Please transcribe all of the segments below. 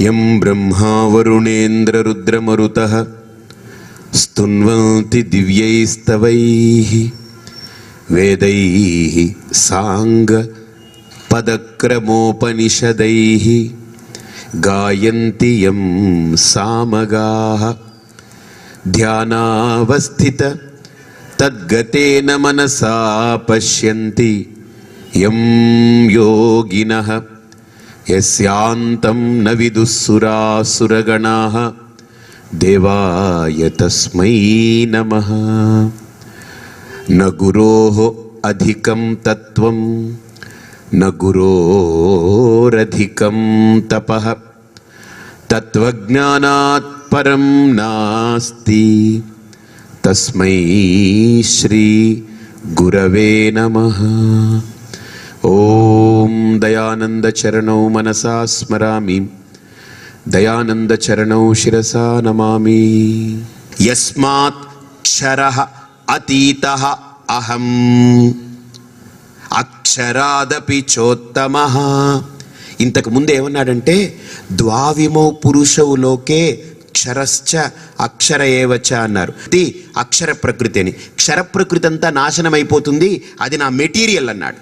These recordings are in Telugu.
यं ब्रह्मा वरुणेन्द्ररुद्रमरुतः स्तुन्वन्ति दिव्यैस्तवैः वेदैः साङ्गपदक्रमोपनिषदैः गायन्ति यं सामगाः ध्यानावस्थित तद्गतेन मनसा पश्यन्ति यं योगिनः यस्यान्तं न विदुःसुरासुरगणाः देवाय तस्मै नमः। न गुरोः अधिकं तत्त्वं न गुरोरधिकं तपः तत्त्वज्ञानात् परं नास्ति तस्मै श्री गुरवे नमः। ओम दयानंद चरणौ मनसा स्मरामि दयानंद चरणौ शिरसा नमामि। यस्मात् क्षरः अतीतः अहम् అక్షరాదపి చోత్తమః. ఇంతకు ముందు ఏమన్నాడంటే ద్వావిమౌ పురుషౌ లోకే క్షరశ్చ అక్షర ఏవచ అన్నారు. ఇది అక్షర ప్రకృతి అని. క్షర ప్రకృతి అంతా నాశనం అయిపోతుంది, అది నా మెటీరియల్ అన్నాడు.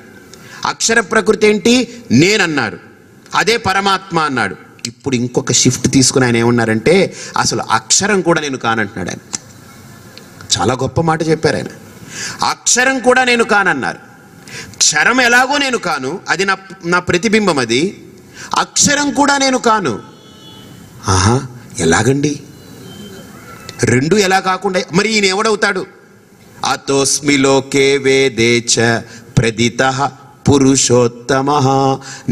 అక్షర ప్రకృతి ఏంటి? నేనన్నారు, అదే పరమాత్మ అన్నాడు. ఇప్పుడు ఇంకొక షిఫ్ట్ తీసుకుని ఆయన ఏమన్నారంటే అసలు అక్షరం కూడా నేను కానంటున్నాడు ఆయన. చాలా గొప్ప మాట చెప్పారు ఆయన. అక్షరం కూడా నేను కానన్నారు. క్షరం ఎలాగో నేను కాను, అది నా ప్రతిబింబం, అది అక్షరం కూడా నేను కాను. ఆహా, ఎలాగండి? రెండు ఎలా కాకుండా మరి ఈయన ఎవడవుతాడు? అతోస్మి లోకే వేదేచ ప్రదితః పురుషోత్తమః.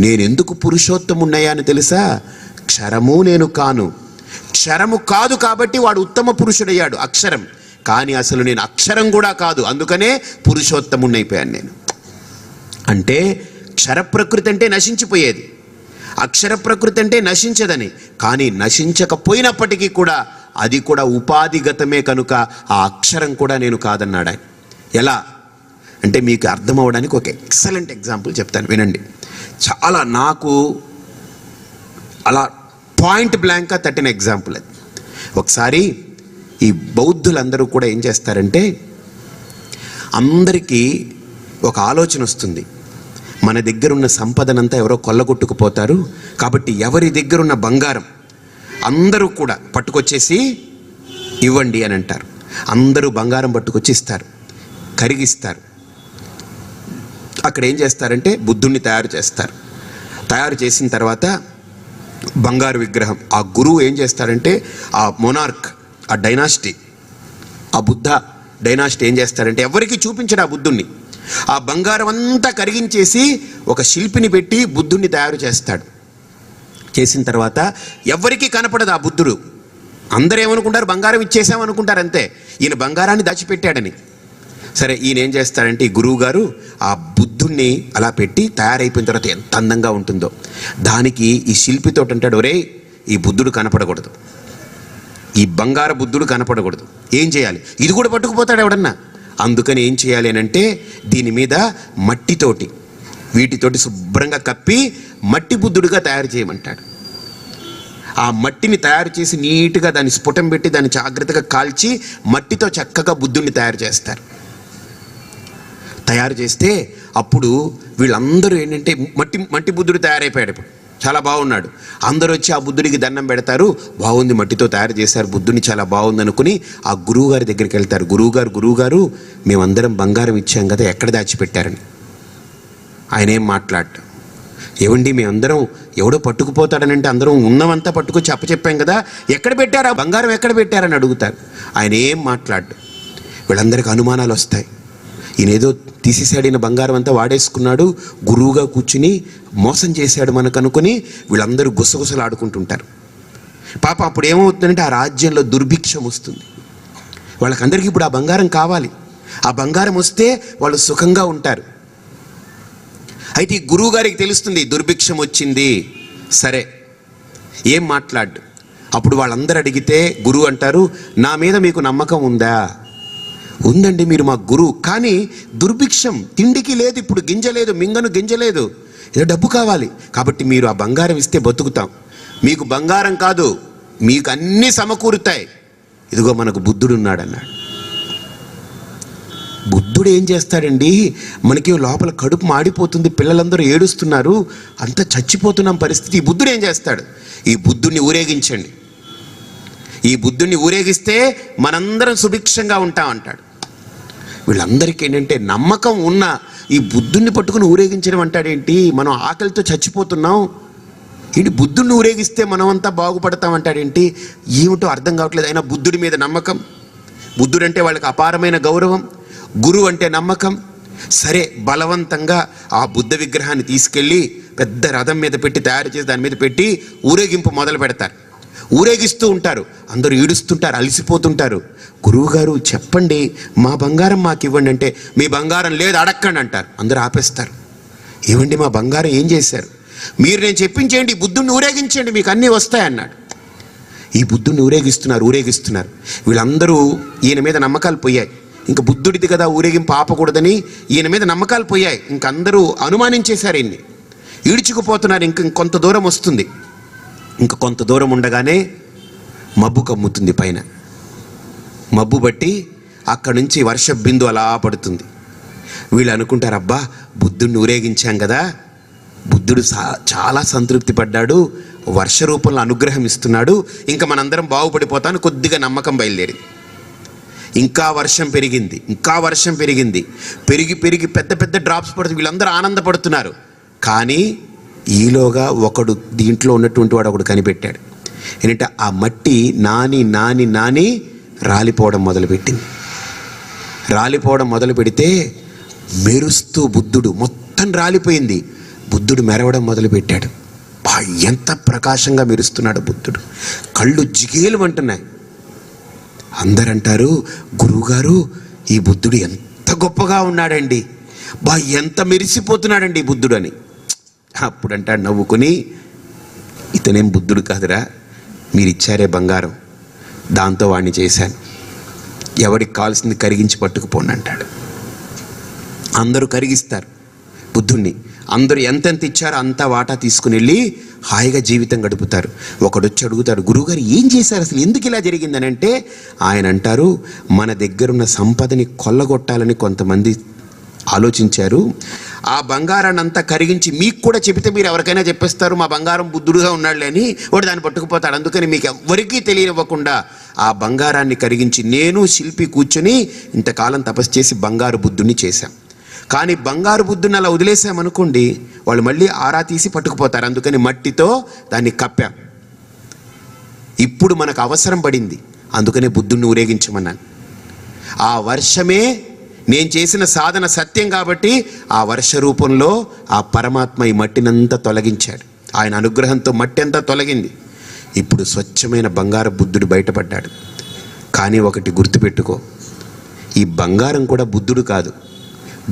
నేనెందుకు పురుషోత్తమున్నయ్యా అని తెలుసా? క్షరము నేను కాను. క్షరము కాదు కాబట్టి వాడు ఉత్తమ పురుషుడయ్యాడు అక్షరం. కానీ అసలు నేను అక్షరం కూడా కాదు, అందుకనే పురుషోత్తమున్నైపోయాను నేను. అంటే క్షర ప్రకృతి అంటే నశించిపోయేది, అక్షర ప్రకృతి అంటే నశించదని. కానీ నశించకపోయినప్పటికీ కూడా అది కూడా ఉపాధిగతమే కనుక ఆ అక్షరం కూడా నేను కాదన్నాడు ఆయన. ఎలా అంటే మీకు అర్థం అవ్వడానికి ఒక ఎక్సలెంట్ ఎగ్జాంపుల్ చెప్తాను, వినండి. చాలా నాకు అలా పాయింట్ బ్లాంక్గా తట్టిన ఎగ్జాంపుల్ అది. ఒకసారి ఈ బౌద్ధులందరూ కూడా ఏం చేస్తారంటే అందరికీ ఒక ఆలోచన వస్తుంది, మన దగ్గర ఉన్న సంపదనంతా ఎవరో కొల్లగొట్టుకుపోతారు కాబట్టి ఎవరి దగ్గర ఉన్న బంగారం అందరూ కూడా పట్టుకొచ్చేసి ఇవ్వండి అని అంటారు. అందరూ బంగారం పట్టుకొచ్చి ఇస్తారు, కరిగిస్తారు. అక్కడ ఏం చేస్తారంటే బుద్ధుణ్ణి తయారు చేస్తారు. తయారు చేసిన తర్వాత బంగారు విగ్రహం, ఆ గురువు ఏం చేస్తారంటే ఆ మొనార్క్, ఆ డైనాసిటీ, ఆ బుద్ధ డైనాసిటీ ఏం చేస్తారంటే ఎవరికి చూపించడు ఆ బుద్ధుణ్ణి. ఆ బంగారం అంతా కరిగించేసి ఒక శిల్పిని పెట్టి బుద్ధుణ్ణి తయారు చేస్తాడు. చేసిన తర్వాత ఎవరికి కనపడదు ఆ బుద్ధుడు. అందరూ ఏమనుకుంటారు? బంగారం ఇచ్చేసామనుకుంటారు అంతే. ఈయన బంగారాన్ని దాచిపెట్టాడని. సరే, ఈయన ఏం చేస్తాడంటే ఈ గురువు గారు ఆ బుద్ధుణ్ణి అలా పెట్టి తయారైపోయిన తర్వాత ఎంత అందంగా ఉంటుందో దానికి ఈ శిల్పితో అంటాడు, ఒరే ఈ బుద్ధుడు కనపడకూడదు, ఈ బంగారు బుద్ధుడు కనపడకూడదు, ఏం చేయాలి? ఇది కూడా పట్టుకుపోతాడు ఎవడన్నా. అందుకని ఏం చేయాలి అని అంటే దీని మీద మట్టితోటి వీటితోటి శుభ్రంగా కప్పి మట్టి బుద్ధుడిగా తయారు చేయమంటాడు. ఆ మట్టిని తయారు చేసి నీట్గా దాన్ని స్ఫుటం పెట్టి దాన్ని జాగ్రత్తగా కాల్చి మట్టితో చక్కగా బుద్ధుడిని తయారు చేస్తారు. తయారు చేస్తే అప్పుడు వీళ్ళందరూ ఏంటంటే మట్టి బుద్ధుడు తయారైపోయాడు. ఇప్పుడు చాలా బాగున్నాడు. అందరూ వచ్చి ఆ బుద్ధుడికి దండం పెడతారు. బాగుంది, మట్టితో తయారు చేశారు బుద్ధుని, చాలా బాగుంది అనుకుని ఆ గురువుగారి దగ్గరికి వెళ్తారు. గురువుగారు మేమందరం బంగారం ఇచ్చాం కదా, ఎక్కడ దాచిపెట్టారని. ఆయన ఏం మాట్లాడటం, ఏమండి మేమందరం ఎవడో పట్టుకుపోతాడనంటే అందరం ఉన్నవంతా పట్టుకొచ్చి అప్పచెప్పాం కదా, ఎక్కడ పెట్టారా బంగారం, ఎక్కడ పెట్టారని అడుగుతారు. ఆయన ఏం మాట్లాడు. వీళ్ళందరికీ అనుమానాలు వస్తాయి. ఈయనేదో తీసేసాడిన బంగారం అంతా వాడేసుకున్నాడు, గురువుగా కూర్చుని మోసం చేశాడు మనకు అనుకుని వీళ్ళందరూ గుసగుసలు ఆడుకుంటుంటారు. పాప అప్పుడు ఏమవుతుందంటే ఆ రాజ్యంలో దుర్భిక్షం వస్తుంది. వాళ్ళకందరికీ ఇప్పుడు ఆ బంగారం కావాలి. ఆ బంగారం వస్తే వాళ్ళు సుఖంగా ఉంటారు. అయితే ఈ గురువు గారికి తెలుస్తుంది దుర్భిక్షం వచ్చింది. సరే, ఏం మాట్లాడు. అప్పుడు వాళ్ళందరూ అడిగితే గురువు అంటారు, నా మీద మీకు నమ్మకం ఉందా? ఉందండి, మీరు మా గురువు, కానీ దుర్భిక్షం, తిండికి లేదు, ఇప్పుడు గింజ లేదు, మింగను గింజ లేదు, ఏదో డబ్బు కావాలి, కాబట్టి మీరు ఆ బంగారం ఇస్తే బతుకుతాం. మీకు బంగారం కాదు, మీకు అన్నీ సమకూరుతాయి. ఇదిగో మనకు బుద్ధుడు ఉన్నాడు అన్నాడు. బుద్ధుడు ఏం చేస్తాడండి, మనకి లోపల కడుపు మాడిపోతుంది, పిల్లలందరూ ఏడుస్తున్నారు, అంతా చచ్చిపోతున్నాం పరిస్థితి. ఈ బుద్ధుడు ఏం చేస్తాడు, ఈ బుద్ధుడిని ఊరేగించండి, ఈ బుద్ధుడిని ఊరేగిస్తే మనందరం సుభిక్షంగా ఉంటాం అంటాడు. వీళ్ళందరికీ ఏంటంటే నమ్మకం ఉన్న ఈ బుద్ధుడిని పట్టుకుని ఊరేగించడం అంటాడేంటి, మనం ఆకలితో చచ్చిపోతున్నాం, ఏంటి బుద్ధుడిని ఊరేగిస్తే మనం అంతా బాగుపడతాం అంటాడేంటి, ఏమిటో అర్థం కావట్లేదు. అయినా బుద్ధుడి మీద నమ్మకం, బుద్ధుడు అంటే వాళ్ళకి అపారమైన గౌరవం, గురువు అంటే నమ్మకం. సరే, బలవంతంగా ఆ బుద్ధ విగ్రహాన్ని తీసుకెళ్ళి పెద్ద రథం మీద పెట్టి తయారు చేసి దాని మీద పెట్టి ఊరేగింపు మొదలు పెడతారు. ఊరేగిస్తూ ఉంటారు, అందరూ ఈడుస్తుంటారు, అలసిపోతుంటారు. గురువుగారు చెప్పండి, మా బంగారం మాకు ఇవ్వండి అంటే, మీ బంగారం లేదు అడక్కండి అంటారు. అందరూ ఆపేస్తారు. ఏమండి మా బంగారం ఏం చేశారు, మీరు నేను చెప్పించేయండి, బుద్ధుడిని ఊరేగించండి, మీకు అన్నీ వస్తాయన్నాడు. ఈ బుద్ధుడిని ఊరేగిస్తున్నారు. వీళ్ళందరూ ఈయన మీద నమ్మకాలు పోయాయి. ఇంకా బుద్ధుడిది కదా ఊరేగింపు ఆపకూడదని ఈయన మీద నమ్మకాలు పోయాయి. ఇంక అందరూ అనుమానించేశారు, ఈయన్ని ఈడ్చుకుపోతున్నారు. ఇంకొంత దూరం వస్తుంది. ఇంక కొంత దూరం ఉండగానే మబ్బు కమ్ముతుంది పైన. మబ్బు బట్టి అక్కడి నుంచి వర్ష బిందు అలా పడుతుంది. వీళ్ళు అనుకుంటారు, అబ్బా బుద్ధుడిని ఊరేగించాం కదా, బుద్ధుడు చాలా సంతృప్తి పడ్డాడు, వర్ష రూపంలో అనుగ్రహం ఇస్తున్నాడు, ఇంకా మనందరం బాగుపడిపోతాను. కొద్దిగా నమ్మకం బయలుదేరింది. ఇంకా వర్షం పెరిగింది, పెరిగి పెద్ద పెద్ద డ్రాప్స్ పడుతుంది. వీళ్ళందరూ ఆనందపడుతున్నారు. కానీ ఈలోగా ఒకడు, దీంట్లో ఉన్నటువంటి వాడు ఒకడు కనిపెట్టాడు. ఏంటంటే ఆ మట్టి నాని రాలిపోవడం మొదలుపెట్టింది. రాలిపోవడం మొదలు పెడితే మెరుస్తూ బుద్ధుడు మొత్తం రాలిపోయింది. బుద్ధుడు మెరవడం మొదలుపెట్టాడు. ఎంత ప్రకాశంగా మెరుస్తున్నాడు బుద్ధుడు, కళ్ళు జిగేలుమంటున్నాయి. అందరంటారు, గురువుగారు ఈ బుద్ధుడు ఎంత గొప్పగా ఉన్నాడండి, ఎంత మెరిసిపోతున్నాడండి బుద్ధుడు అని. అప్పుడు అంటాడు నవ్వుకుని, ఇతనేం బుద్ధుడు కాదురా, మీరు ఇచ్చారే బంగారం, దాంతో వాడిని చేశాను, ఎవరికి కావాల్సింది కరిగించి పట్టుకుపోండి అంటాడు. అందరూ కరిగిస్తారు బుద్ధుణ్ణి. అందరూ ఎంతెంత ఇచ్చారో అంతా వాటా తీసుకుని వెళ్ళి హాయిగా జీవితం గడుపుతారు. ఒకడొచ్చి అడుగుతాడు, గురువుగారు ఏం చేశారు, అసలు ఎందుకు ఇలా జరిగిందని అంటే, ఆయన అంటారు, మన దగ్గరున్న సంపదని కొల్లగొట్టాలని కొంతమంది ఆలోచించారు. ఆ బంగారాన్ని అంతా కరిగించి మీకు కూడా చెబితే మీరు ఎవరికైనా చెప్పేస్తారు, మా బంగారం బుద్ధుడుగా ఉన్నాడులే అని. వాడు దాన్ని పట్టుకుపోతాడు. అందుకని మీకు ఎవరికీ తెలియనివ్వకుండా ఆ బంగారాన్ని కరిగించి నేను శిల్పి కూర్చొని ఇంతకాలం తపస్సు చేసి బంగారు బుద్ధుడిని చేశాం. కానీ బంగారు బుద్ధుని అలా వదిలేసామనుకోండి, వాళ్ళు మళ్ళీ ఆరా తీసి పట్టుకుపోతారు. అందుకని మట్టితో దాన్ని కప్పాం. ఇప్పుడు మనకు అవసరం పడింది, అందుకనే బుద్ధుడిని ఊరేగించమన్నాను. ఆ వర్షమే నేను చేసిన సాధన సత్యం కాబట్టి ఆ వర్ష రూపంలో ఆ పరమాత్మ ఈ మట్టినంతా తొలగించాడు. ఆయన అనుగ్రహంతో మట్టి అంతా తొలగింది. ఇప్పుడు స్వచ్ఛమైన బంగారు బుద్ధుడు బయటపడ్డాడు. కానీ ఒకటి గుర్తుపెట్టుకో, ఈ బంగారం కూడా బుద్ధుడు కాదు.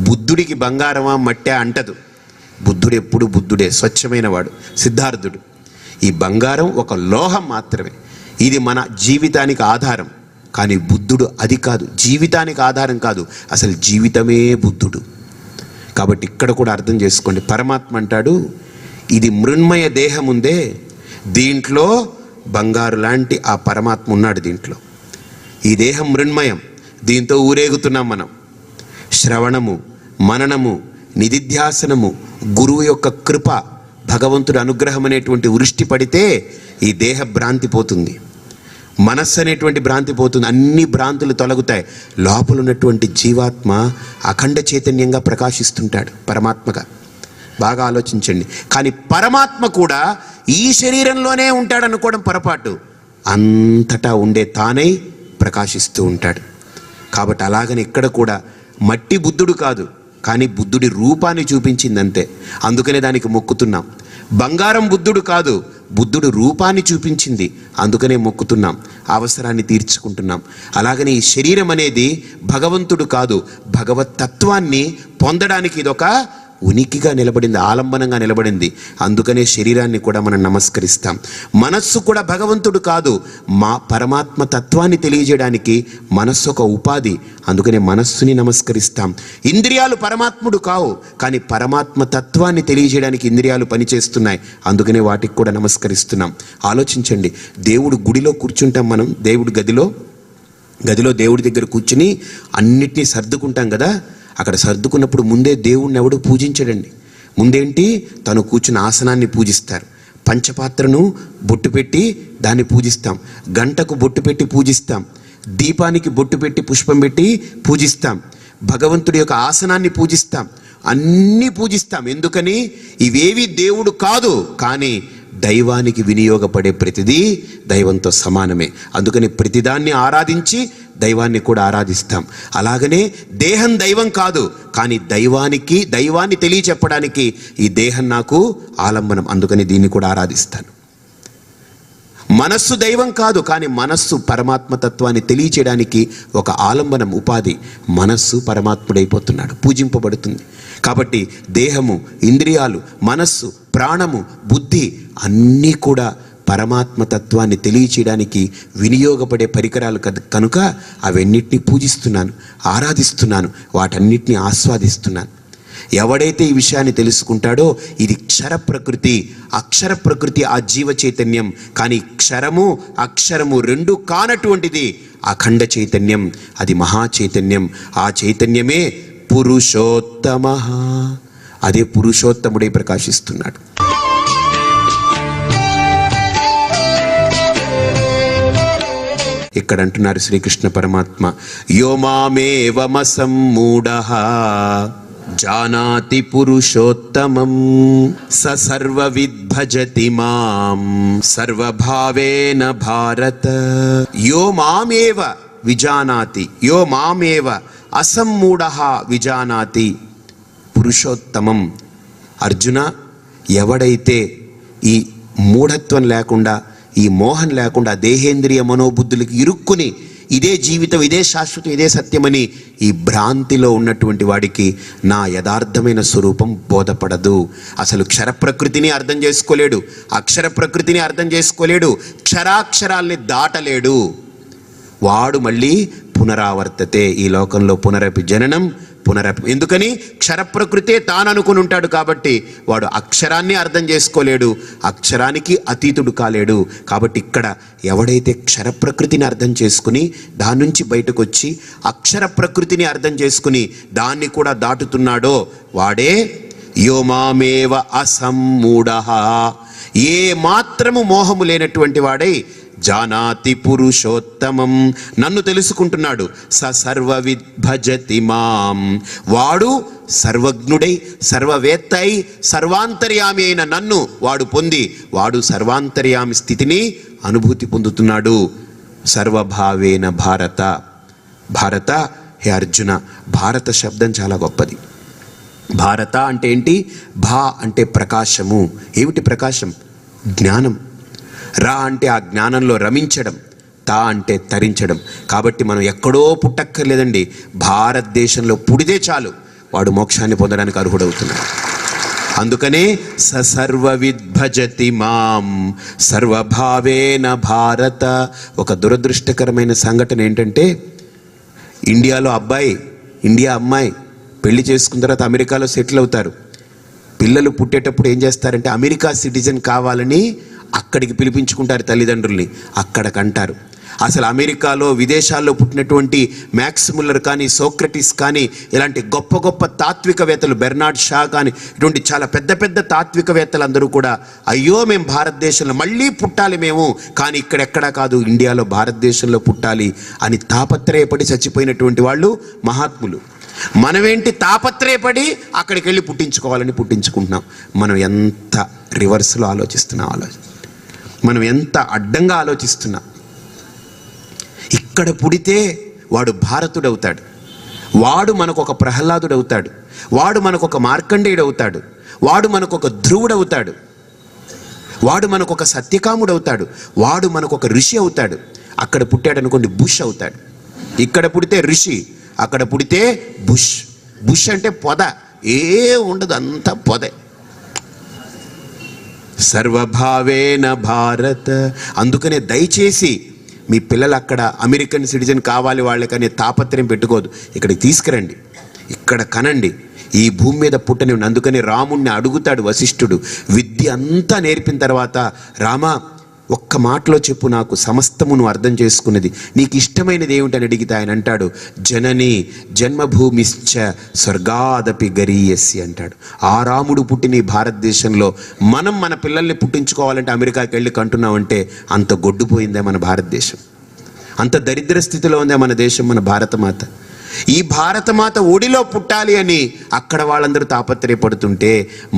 బుద్ధుడికి బంగారమా మట్టే అంటదు. బుద్ధుడు ఎప్పుడు బుద్ధుడే, స్వచ్ఛమైన వాడు, సిద్ధార్థుడు. ఈ బంగారం ఒక లోహం మాత్రమే, ఇది మన జీవితానికి ఆధారం. కానీ బుద్ధుడు అది కాదు, జీవితానికి ఆధారం కాదు, అసలు జీవితమే బుద్ధుడు. కాబట్టి ఇక్కడ కూడా అర్థం చేసుకోండి. పరమాత్మ అంటాడు, ఇది మృన్మయ దేహం ఉందే, దీంట్లో బంగారు లాంటి ఆ పరమాత్మ ఉన్నాడు. దీంట్లో ఈ దేహం మృన్మయం, దీంతో ఊరేగుతున్నాం మనం. శ్రవణము, మననము, నిధిధ్యాసనము, గురువు యొక్క కృప, భగవంతుడు అనుగ్రహం అనేటువంటి వృష్టి పడితే ఈ దేహ భ్రాంతి పోతుంది, మనస్సు అనేటువంటి భ్రాంతి పోతుంది, అన్ని భ్రాంతులు తొలగుతాయి. లోపల ఉన్నటువంటి జీవాత్మ అఖండ చైతన్యంగా ప్రకాశిస్తుంటాడు పరమాత్మగా. బాగా ఆలోచించండి. కానీ పరమాత్మ కూడా ఈ శరీరంలోనే ఉంటాడనుకోవడం పొరపాటు. అంతటా ఉండే తానై ప్రకాశిస్తూ ఉంటాడు. కాబట్టి అలాగని ఇక్కడ కూడా మట్టి బుద్ధుడు కాదు, కానీ బుద్ధుడి రూపాన్ని చూపించిందంతే. అందుకనే దానికి మొక్కుతున్నాం. బంగారం బుద్ధుడు కాదు, బుద్ధుడు రూపాన్ని చూపించింది, అందుకనే మొక్కుతున్నాం, అవసరాన్ని తీర్చుకుంటున్నాం. అలాగని ఈ శరీరం అనేది భగవంతుడు కాదు, భగవత్ తత్వాన్ని పొందడానికి ఇదొక ఉనికిగా నిలబడింది, ఆలంబనంగా నిలబడింది. అందుకనే శరీరాన్ని కూడా మనం నమస్కరిస్తాం. మనస్సు కూడా భగవంతుడు కాదు, మా పరమాత్మ తత్వాన్ని తెలియజేయడానికి మనస్సు ఒక ఉపాధి. అందుకనే మనస్సుని నమస్కరిస్తాం. ఇంద్రియాలు పరమాత్ముడు కావు, కానీ పరమాత్మ తత్వాన్ని తెలియజేయడానికి ఇంద్రియాలు పనిచేస్తున్నాయి. అందుకనే వాటికి కూడా నమస్కరిస్తున్నాం. ఆలోచించండి, దేవుడు గుడిలో కూర్చుంటాం, మనం దేవుడి గదిలో దేవుడి దగ్గర కూర్చుని అన్నిటినీ సర్దుకుంటాం కదా. అక్కడ సర్దుకున్నప్పుడు ముందే దేవుణ్ణి ఎవడు పూజించడండి. ముందేంటి, తను కూర్చున్న ఆసనాన్ని పూజిస్తారు. పంచపాత్రను బొట్టు పెట్టి దాన్ని పూజిస్తాం. గంటకు బొట్టు పెట్టి పూజిస్తాం. దీపానికి బొట్టు పెట్టి పుష్పం పెట్టి పూజిస్తాం. భగవంతుడి యొక్క ఆసనాన్ని పూజిస్తాం. అన్నీ పూజిస్తాం. ఎందుకని? ఇవేవి దేవుడు కాదు, కానీ దైవానికి వినియోగపడే ప్రతిదీ దైవంతో సమానమే. అందుకని ప్రతిదాన్ని ఆరాధించి దైవాన్ని కూడా ఆరాధిస్తాం. అలాగనే దేహం దైవం కాదు, కానీ దైవాన్ని తెలియచెప్పడానికి ఈ దేహం నాకు ఆలంబనం. అందుకని దీన్ని కూడా ఆరాధిస్తాను. మనస్సు దైవం కాదు, కానీ మనస్సు పరమాత్మ తత్వాన్ని తెలియచేయడానికి ఒక ఆలంబనం, ఉపాధి. మనస్సు పరమాత్ముడైపోతున్నాడు, పూజింపబడుతుంది. కాబట్టి దేహము, ఇంద్రియాలు, మనస్సు, ప్రాణము, బుద్ధి అన్నీ కూడా పరమాత్మ తత్వాన్ని తెలియచేయడానికి వినియోగపడే పరికరాలు కనుక అవన్నిటినీ పూజిస్తున్నాను, ఆరాధిస్తున్నాను, వాటన్నిటినీ ఆస్వాదిస్తున్నాను. ఎవడైతే ఈ విషయాన్ని తెలుసుకుంటాడో, ఇది క్షర ప్రకృతి, అక్షర ప్రకృతి ఆ జీవ చైతన్యం. కానీ క్షరము అక్షరము రెండు కానటువంటిది అఖండ చైతన్యం, అది మహా చైతన్యం. ఆ చైతన్యమే పురుషోత్తమ. అదే పురుషోత్తముడే ప్రకాశిస్తున్నాడు. ఇక్కడ అంటున్నారు శ్రీకృష్ణ పరమాత్మ, యో మామేవమసమ్మూఢః జానాతి పురుషోత్తమం స సర్వవిద్ భజతి మాం సర్వభావేన భారత. యో మామేవ విజానాతి, యో మామేవ అసమ్మూఢః విజానాతి పురుషోత్తమం. అర్జున, ఎవడైతే ఈ మూఢత్వం లేకుండా, ఈ మోహం లేకుండా, దేహేంద్రియ మనోబుద్ధులకి ఇరుక్కుని ఇదే జీవితం, ఇదే శాశ్వతం, ఇదే సత్యమని ఈ భ్రాంతిలో ఉన్నటువంటి వాడికి నా యథార్థమైన స్వరూపం బోధపడదు. అసలు క్షర ప్రకృతిని అర్థం చేసుకోలేడు, అక్షర ప్రకృతిని అర్థం చేసుకోలేడు, క్షరాక్షరాల్ని దాటలేడు. వాడు మళ్ళీ పునరావర్తతే, ఈ లోకంలో పునరపి జననం ఎందుకని? క్షర ప్రకృతే తాను అనుకుని ఉంటాడు కాబట్టి వాడు అక్షరాన్ని అర్థం చేసుకోలేడు, అక్షరానికి అతీతుడు కాలేడు. కాబట్టి ఇక్కడ ఎవడైతే క్షర ప్రకృతిని అర్థం చేసుకుని దాని నుంచి బయటకు వచ్చి అక్షర ప్రకృతిని అర్థం చేసుకుని దాన్ని కూడా దాటుతున్నాడో వాడే యో మామేవ అసమ్మూఢః, ఏ మాత్రము మోహము లేనటువంటి వాడై జానాతి పురుషోత్తమం, నన్ను తెలుసుకుంటున్నాడు. స సర్వవిద్ భజతి మాం, వాడు సర్వజ్ఞుడై సర్వవేత్త అయి సర్వాంతర్యామి అయిన నన్ను వాడు పొంది వాడు సర్వాంతర్యామి స్థితిని అనుభూతి పొందుతున్నాడు. సర్వభావేన భారత. భారత, హే అర్జున, భారత శబ్దం చాలా గొప్పది. భారత అంటే ఏంటి? భా అంటే ప్రకాశము. ఏమిటి ప్రకాశం? జ్ఞానం. రా అంటే ఆ జ్ఞానంలో రమించడం, తా అంటే తరించడం. కాబట్టి మనం ఎక్కడో పుట్టక్కర్లేదండి, భారతదేశంలో పుడితే చాలు వాడు మోక్షాన్ని పొందడానికి అర్హుడవుతున్నాడు. అందుకనే స సర్వవిద్ భజతి మాం సర్వభావేన భారత. ఒక దురదృష్టకరమైన సంఘటన ఏంటంటే, ఇండియాలో అబ్బాయి, ఇండియా అమ్మాయి పెళ్లి చేసుకున్న తర్వాత అమెరికాలో సెటిల్ అవుతారు. పిల్లలు పుట్టేటప్పుడు ఏం చేస్తారంటే, అమెరికా సిటిజన్ కావాలని అక్కడికి పిలిపించుకుంటారు తల్లిదండ్రుల్ని, అక్కడికంటారు. అసలు అమెరికాలో, విదేశాల్లో పుట్టినటువంటి మ్యాక్స్ ముల్లర్ కానీ, సోక్రటిస్ కానీ, ఇలాంటి గొప్ప గొప్ప తాత్వికవేత్తలు, బెర్నార్డ్ షా కానీ, ఇటువంటి చాలా పెద్ద పెద్ద తాత్వికవేత్తలు అందరూ కూడా అయ్యో మేము భారతదేశంలో మళ్ళీ పుట్టాలి మేము, కానీ ఇక్కడెక్కడా కాదు ఇండియాలో భారతదేశంలో పుట్టాలి అని తాపత్రయపడి చచ్చిపోయినటువంటి వాళ్ళు మహాత్ములు. మనమేంటి తాపత్రయపడి అక్కడికి వెళ్ళి పుట్టించుకోవాలని పుట్టించుకుంటున్నాం. మనం ఎంత రివర్స్లో ఆలోచిస్తున్నాం, మనం ఎంత అడ్డంగా ఆలోచిస్తున్నాం. ఇక్కడ పుడితే వాడు భారతుడవుతాడు, వాడు మనకొక ప్రహ్లాదుడవుతాడు, వాడు మనకొక మార్కండేయుడవుతాడు, వాడు మనకొక ధ్రువుడవుతాడు, వాడు మనకొక సత్యకాముడవుతాడు, వాడు మనకొక ఋషి అవుతాడు. అక్కడ పుట్టాడు అనుకోండి, బుష్ అవుతాడు. ఇక్కడ పుడితే ఋషి, అక్కడ పుడితే బుష్. బుష్ అంటే పొద, ఉండదు, అంతా పొదే. సర్వభావేన భారత్. అందుకనే దయచేసి మీ పిల్లలు అక్కడ అమెరికన్ సిటిజన్ కావాలి వాళ్ళకనే తాపత్రయం పెట్టుకోదు. ఇక్కడికి తీసుకురండి, ఇక్కడ కనండి, ఈ భూమి మీద పుట్టనివ్వండి. అందుకని రాముణ్ణి అడుగుతాడు వశిష్ఠుడు, విద్య అంతా నేర్పిన తర్వాత, రామా ఒక్క మాటలో చెప్పు, నాకు సమస్తము నువ్వు అర్థం చేసుకున్నది, నీకు ఇష్టమైనది ఏమిటని అడిగితే ఆయన అంటాడు, జనని జన్మభూమిశ్చ స్వర్గాదపి గరీయసి అంటాడు. ఆ రాముడు పుట్టిన ఈ భారతదేశంలో మనం మన పిల్లల్ని పుట్టించుకోవాలంటే అమెరికాకి వెళ్ళి కంటున్నామంటే అంత గొడ్డుపోయిందే మన భారతదేశం, అంత దరిద్ర స్థితిలో ఉందే మన దేశం, మన భారతమాత. ఈ భారతమాత ఒడిలో పుట్టాలి అని అక్కడ వాళ్ళందరూ తాపత్రయపడుతుంటే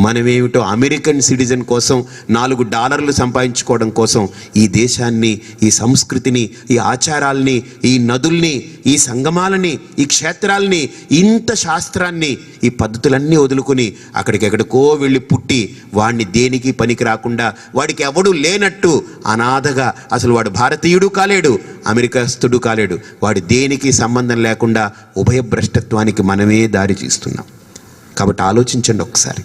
మనమేమిటో అమెరికన్ సిటిజన్ కోసం $4 సంపాదించుకోవడం కోసం ఈ దేశాన్ని, ఈ సంస్కృతిని, ఈ ఆచారాల్ని, ఈ నదుల్ని, ఈ సంగమాలని, ఈ క్షేత్రాల్ని, ఇంత శాస్త్రాన్ని, ఈ పద్ధతులన్నీ వదులుకొని అక్కడికెక్కడికో వెళ్ళి పుట్టి వాడిని దేనికి పనికి రాకుండా, వాడికి ఎవడు లేనట్టు అనాథగా, అసలు వాడు భారతీయుడు కాలేడు, అమెరికాస్తుడు కాలేడు, వాడి దేనికి సంబంధం లేకుండా ఉభయభ్రష్టత్వానికి మనమే దారి తీస్తున్నాం. కాబట్టి ఆలోచించండి ఒకసారి.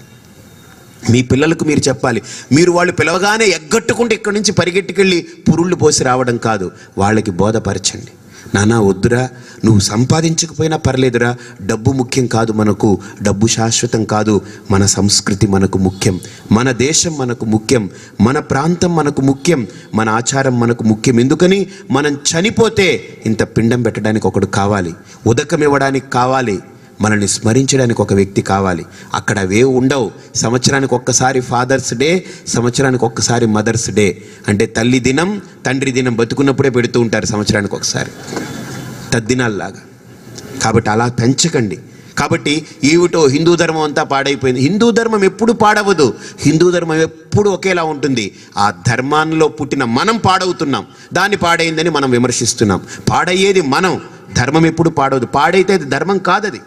మీ పిల్లలకు మీరు చెప్పాలి, మీరు వాళ్ళు పిలవగానే ఎగ్గట్టుకుంటే ఇక్కడి నుంచి పరిగెట్టుకెళ్ళి పురుళ్ళు పోసి రావడం కాదు, వాళ్ళకి బోధపరచండి. నానా వద్దురా, నువ్వు సంపాదించకపోయినా పర్లేదురా, డబ్బు ముఖ్యం కాదు మనకు, డబ్బు శాశ్వతం కాదు, మన సంస్కృతి మనకు ముఖ్యం, మన దేశం మనకు ముఖ్యం, మన ప్రాంతం మనకు ముఖ్యం, మన ఆచారం మనకు ముఖ్యం. ఎందుకని మనం చనిపోతే ఇంత పిండం పెట్టడానికి ఒకడు కావాలి, ఉదకం ఇవ్వడానికి కావాలి, మనల్ని స్మరించడానికి ఒక వ్యక్తి కావాలి. అక్కడ అవే ఉండవు. సంవత్సరానికి ఒక్కసారి ఫాదర్స్ డే, సంవత్సరానికి ఒక్కసారి మదర్స్ డే, అంటే తల్లి దినం, తండ్రి దినం బతుకున్నప్పుడే పెడుతూ ఉంటారు సంవత్సరానికి ఒకసారి, తద్దినాల్లాగా. కాబట్టి అలా పెంచకండి. కాబట్టి ఏమిటో హిందూ ధర్మం అంతా పాడైపోయింది. హిందూ ధర్మం ఎప్పుడు పాడవదు, హిందూ ధర్మం ఎప్పుడు ఒకేలా ఉంటుంది. ఆ ధర్మాల్లో పుట్టిన మనం పాడవుతున్నాం, దాన్ని పాడైందని మనం విమర్శిస్తున్నాం. పాడయ్యేది మనం, ధర్మం ఎప్పుడు పాడవదు. పాడైతే అది ధర్మం కాదది.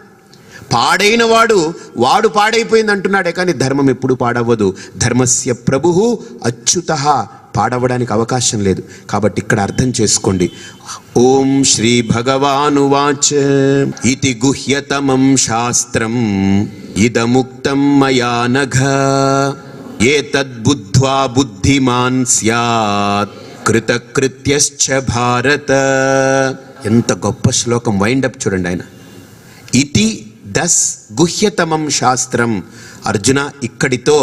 పాడైన వాడు పాడైపోయింది అంటున్నాడే కానీ ధర్మం ఎప్పుడు పాడవ్వదు. ధర్మస్య ప్రభుః అచ్యుతః, పాడవడానికి అవకాశం లేదు. కాబట్టి ఇక్కడ అర్థం చేసుకోండి. ఓం శ్రీ భగవానువాచ ఇతి గుహ్యతమం శాస్త్రం ఇదముక్తం మయా నఘ ఏతద్బుద్ధ్వా బుద్ధిమాన్ స్యాత్ కృతకృత్యశ్చ భారత. ఎంత గొప్ప శ్లోకం, వైండప్ చూడండి ఆయన. ఇతి దస్ గుహ్యతమం శాస్త్రం. అర్జున, ఇక్కడితో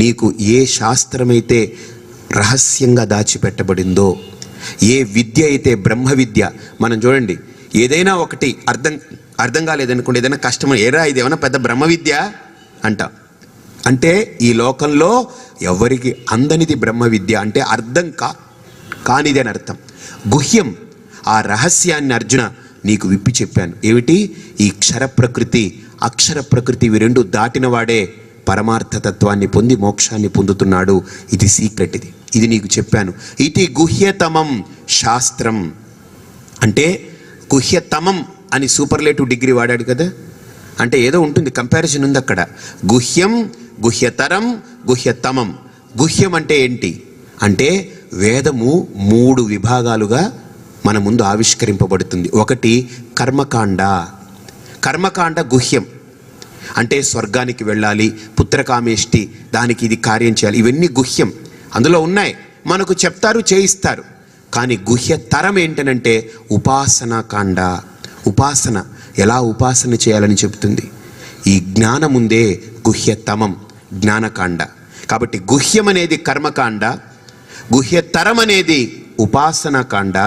నీకు ఏ శాస్త్రమైతే రహస్యంగా దాచిపెట్టబడిందో, ఏ విద్య అయితే బ్రహ్మ విద్య, మనం చూడండి ఏదైనా ఒకటి అర్థం కాలేదనుకోండి, ఏదైనా కష్టం, ఏరా ఇది ఏమైనా పెద్ద బ్రహ్మ విద్య అంటాం. అంటే ఈ లోకంలో ఎవరికి అందనిది బ్రహ్మ విద్య, అంటే అర్థం కానిది అని అర్థం. గుహ్యం, ఆ రహస్యాన్ని అర్జున నీకు విప్పి చెప్పాను. ఏమిటి? ఈ క్షర ప్రకృతి, అక్షర ప్రకృతి, ఇవి రెండు దాటిన వాడే పరమార్థతత్వాన్ని పొంది మోక్షాన్ని పొందుతున్నాడు. ఇది సీక్రెట్, ఇది నీకు చెప్పాను. ఇది గుహ్యతమం శాస్త్రం అంటే, గుహ్యతమం అని సూపర్లేటివ్ డిగ్రీ వాడాడు కదా, అంటే ఏదో ఉంటుంది, కంపారిజన్ ఉంది అక్కడ. గుహ్యం, గుహ్యతరం, గుహ్యతమం. గుహ్యం అంటే ఏంటి అంటే, వేదము 3 విభాగాలుగా మన ముందు ఆవిష్కరింపబడుతుంది. ఒకటి కర్మకాండ. కర్మకాండ గుహ్యం, అంటే స్వర్గానికి వెళ్ళాలి, పుత్రకామేష్టి, దానికి ఇది కార్యం చేయాలి, ఇవన్నీ గుహ్యం, అందులో ఉన్నాయి, మనకు చెప్తారు, చేయిస్తారు. కానీ గుహ్యతరం ఏంటనంటే ఉపాసనాకాండ. ఉపాసన, ఎలా ఉపాసన చేయాలని చెప్తుంది. ఈ జ్ఞానం ఉందే గుహ్యతమం, జ్ఞానకాండ. కాబట్టి గుహ్యం అనేది కర్మకాండ, గుహ్యతరం అనేది ఉపాసనాకాండ,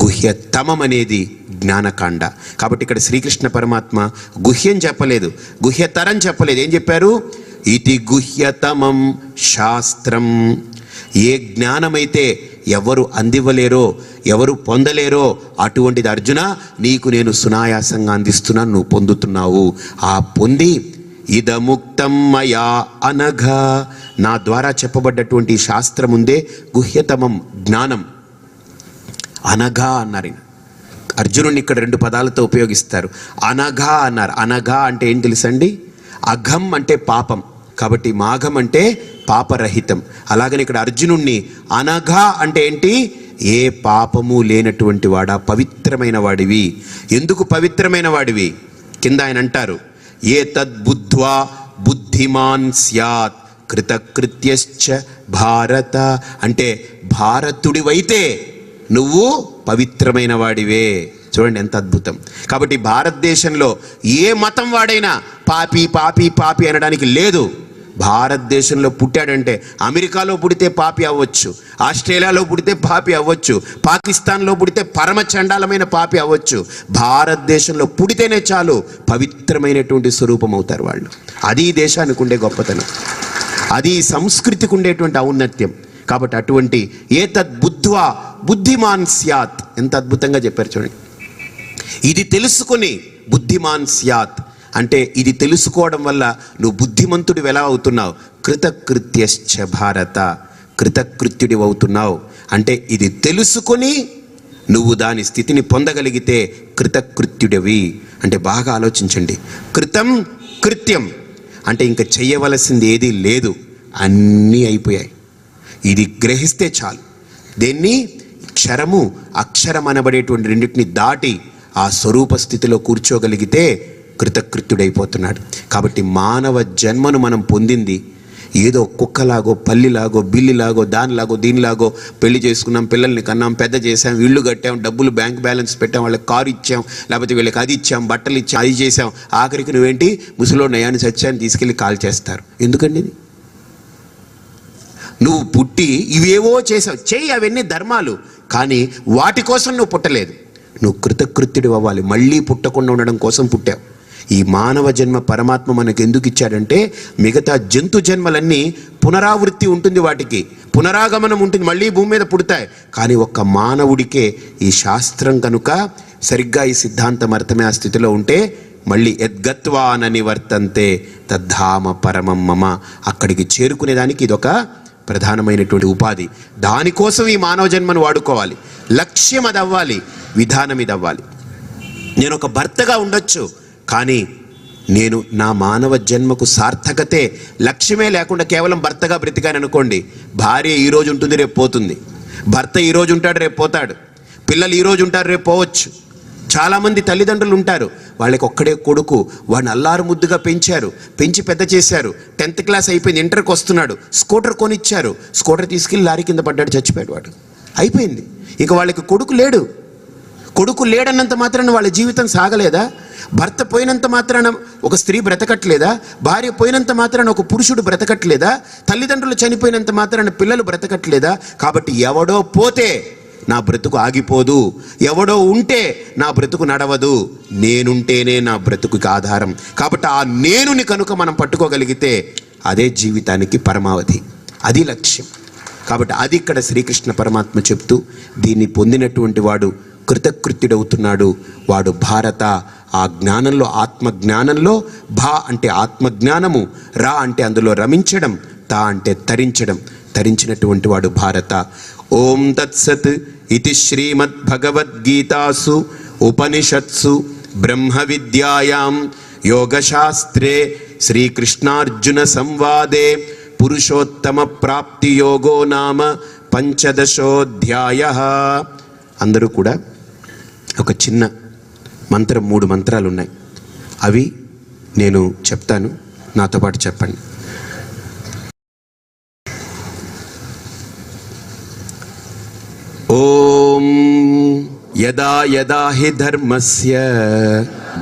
గుహ్యతమం అనేది జ్ఞానకాండ. కాబట్టి ఇక్కడ శ్రీకృష్ణ పరమాత్మ గుహ్యం చెప్పలేదు, గుహ్యతరం చెప్పలేదు. ఏం చెప్పారు? ఇది గుహ్యతమం శాస్త్రం. ఏ జ్ఞానమైతే ఎవరు అందివ్వలేరో, ఎవరు పొందలేరో అటువంటిది అర్జున నీకు నేను సునాయాసంగా అందిస్తున్నాను, నువ్వు పొందుతున్నావు. ఆ పొంది ఇదముక్తం మయా అనఘ, నా ద్వారా చెప్పబడ్డటువంటి శాస్త్రం ఉందే గుహ్యతమం, జ్ఞానం. అనఘ అన్నారు. అర్జునుడిని ఇక్కడ 2 పదాలతో ఉపయోగిస్తారు. అనఘ అన్నారు. అనఘ అంటే ఏం తెలుసండి? అఘం అంటే పాపం, కాబట్టి మాఘం అంటే పాపరహితం. అలాగని ఇక్కడ అర్జునుణ్ణి అనఘ అంటే ఏంటి? ఏ పాపము లేనటువంటి వాడా, పవిత్రమైన వాడివి. ఎందుకు పవిత్రమైన వాడివి? కింద ఆయన అంటారు, ఏతద్బుద్ధ్వా బుద్ధిమాన్ స్యాత్ కృతకృత్యశ్చ భారత. అంటే భారతుడివైతే నువ్వు పవిత్రమైన వాడివే. చూడండి ఎంత అద్భుతం. కాబట్టి భారతదేశంలో ఏ మతం వాడైనా పాపి పాపి పాపి అనడానికి లేదు. భారతదేశంలో పుట్టాడంటే అమెరికాలో పుడితే పాపి అవ్వచ్చు, ఆస్ట్రేలియాలో పుడితే పాపి అవ్వచ్చు, పాకిస్తాన్లో పుడితే పరమ చండాలమైన పాపి అవ్వచ్చు. భారతదేశంలో పుడితేనే చాలు పవిత్రమైనటువంటి స్వరూపం అవుతారు వాళ్ళు. అది ఈ దేశానికి ఉండే గొప్పతనం, అది సంస్కృతికి ఉండేటువంటి ఔన్నత్యం. కాబట్టి అటువంటి ఏతద్బుద్ధ్వా బుద్ధిమాన్ స్యాత్, ఎంత అద్భుతంగా చెప్పారు చూడండి. ఇది తెలుసుకొని బుద్ధిమాన్ స్యాత్ అంటే ఇది తెలుసుకోవడం వల్ల నువ్వు బుద్ధిమంతుడు ఎలా అవుతున్నావు? కృతకృత్యశ్చ భారత, కృతకృత్యుడి అవుతున్నావు. అంటే ఇది తెలుసుకొని నువ్వు దాని స్థితిని పొందగలిగితే కృతకృత్యుడివి. అంటే బాగా ఆలోచించండి. కృతం కృత్యం అంటే ఇంకా చెయ్యవలసింది ఏదీ లేదు, అన్నీ అయిపోయాయి. ఇది గ్రహిస్తే చాలు. దేన్ని? క్షరము అక్షరం అనబడేటువంటి రెండింటిని దాటి ఆ స్వరూప స్థితిలో కూర్చోగలిగితే కృతకృత్యుడైపోతున్నాడు. కాబట్టి మానవ జన్మను మనం పొందింది ఏదో కుక్కలాగో పల్లిలాగో బిల్లిలాగో దానిలాగో దీనిలాగో పెళ్లి చేసుకున్నాం, పిల్లల్ని కన్నాం, పెద్ద చేసాం, ఇళ్ళు కట్టాం, డబ్బులు బ్యాంక్ బ్యాలెన్స్ పెట్టాం, వాళ్ళకి కారు ఇచ్చాం, లేకపోతే వీళ్ళకి అది ఇచ్చాం, బట్టలు ఇచ్చాం, అది చేసాం, ఆఖరికి నువ్వేంటి ముసలో నయాన్ని సత్యాన్ని తీసుకెళ్ళి కాల్ చేస్తారు. ఎందుకండి? నువ్వు పుట్టి ఇవేవో చేసావు, చెయ్యి, అవన్నీ ధర్మాలు, కానీ వాటి కోసం నువ్వు పుట్టలేదు. నువ్వు కృతకృత్యుడు అవ్వాలి, మళ్ళీ పుట్టకుండా ఉండడం కోసం పుట్టావు. ఈ మానవ జన్మ పరమాత్మ మనకు ఎందుకు ఇచ్చాడంటే మిగతా జంతు జన్మలన్నీ పునరావృత్తి ఉంటుంది, వాటికి పునరాగమనం ఉంటుంది, మళ్ళీ భూమి మీద పుడతాయి. కానీ ఒక్క మానవుడికే ఈ శాస్త్రం కనుక సరిగ్గా ఈ సిద్ధాంతం అర్థమే ఆ స్థితిలో ఉంటే మళ్ళీ యద్గత్వానని వర్తంతే తద్ధామ పరమం మమ, అక్కడికి చేరుకునేదానికి ఇదొక ప్రధానమైనటువంటి ఉపాధి. దానికోసం ఈ మానవ జన్మను వాడుకోవాలి. లక్ష్యం అది అవ్వాలి, విధానం ఇది అవ్వాలి. నేను ఒక భర్తగా ఉండొచ్చు, కానీ నేను నా మానవ జన్మకు సార్థకతే లక్ష్యమే లేకుండా కేవలం భర్తగా బ్రతికాను అనుకోండి, భార్య ఈరోజు ఉంటుంది రేపు పోతుంది, భర్త ఈరోజు ఉంటాడు రేపు పోతాడు, పిల్లలు ఈరోజు ఉంటారు రేపు పోవచ్చు. చాలామంది తల్లిదండ్రులు ఉంటారు, వాళ్ళకి ఒక్కడే కొడుకు, వాడిని అల్లారు ముద్దుగా పెంచారు, పెంచి పెద్ద చేశారు, 10th క్లాస్ అయిపోయింది, ఇంటర్కి వస్తున్నాడు, స్కూటర్ కొనిచ్చారు, స్కూటర్ తీసుకెళ్ళి లారీ కింద పడ్డాడు, చచ్చిపోయాడు, వాడు అయిపోయింది. ఇక వాళ్ళకి కొడుకు లేడు. కొడుకు లేడన్నంత మాత్రాన వాళ్ళ జీవితం సాగలేదా? భర్త పోయినంత మాత్రాన ఒక స్త్రీ బ్రతకట్లేదా? భార్య పోయినంత మాత్రాన ఒక పురుషుడు బ్రతకట్లేదా? తల్లిదండ్రులు చనిపోయినంత మాత్రాన పిల్లలు బ్రతకట్లేదా? కాబట్టి ఎవడో పోతే నా బ్రతుకు ఆగిపోదు, ఎవడో ఉంటే నా బ్రతుకు నడవదు, నేనుంటేనే నా బ్రతుకుకి ఆధారం. కాబట్టి ఆ నేనుని కనుక మనం పట్టుకోగలిగితే అదే జీవితానికి పరమావధి, అది లక్ష్యం. కాబట్టి అది ఇక్కడ శ్రీకృష్ణ పరమాత్మ చెప్తూ దీన్ని పొందినటువంటి వాడు కృతకృత్యుడవుతున్నాడు, వాడు భారత. ఆ జ్ఞానంలో, ఆత్మజ్ఞానంలో భా అంటే ఆత్మజ్ఞానము, రా అంటే అందులో రమించడం, తా అంటే తరించడం, తరించినటువంటి వాడు భారత. ఓం తత్సత్ ఇతి శ్రీమద్భగవద్గీతాసు ఉపనిషత్సు బ్రహ్మ విద్యాయాం యోగశాస్త్రే శ్రీకృష్ణార్జున సంవాదే పురుషోత్తమ ప్రాప్తి యోగో నామ 15వ. అందరూ కూడా ఒక చిన్న మంత్రం, 3 మంత్రాలు ఉన్నాయి, అవి నేను చెప్తాను, నాతో పాటు చెప్పండి. ఓం యదా యదా హి ధర్మస్య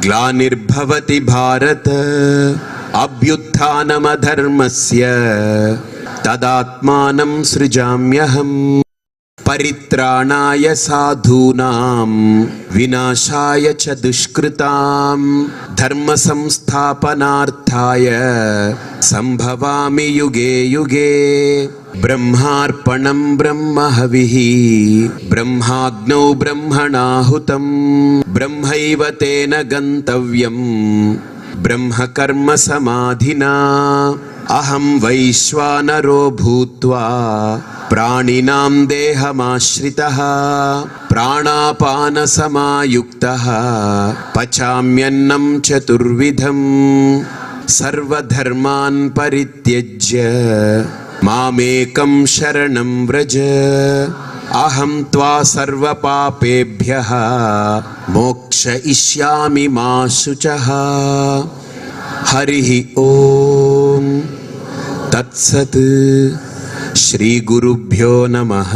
గ్లానిర్భవతి భారత అభ్యుత్థానమధర్మస్య తదాత్మానం సృజామ్యహం పరిత్రాణాయ సాధూనాం వినాశాయ చ దుష్కృతాం ధర్మ సంస్థాపనార్థాయ సంభవామి యుగే యుగే. బ్రహ్మార్పణం బ్రహ్మహవిః బ్రహ్మాగ్నౌ బ్రహ్మణాహుతం బ్రహ్మైవ తేన గంతవ్యం బ్రహ్మకర్మ సమాధినా. అహం వైశ్వానరో భూత్వా ప్రాణినాం దేహమాశ్రితః ప్రాణాపాన సమాయుక్తః పచామ్యన్నం చతుర్విధం సర్వధర్మాన్ పరిత్యజ్య మామేకం శరణం వ్రజ అహం త్వా సర్వపాపేభ్యః మోక్షయిష్యామి మా శుచః. హరి ఓం తత్సత్. శ్రీ గురుభ్యో నమః.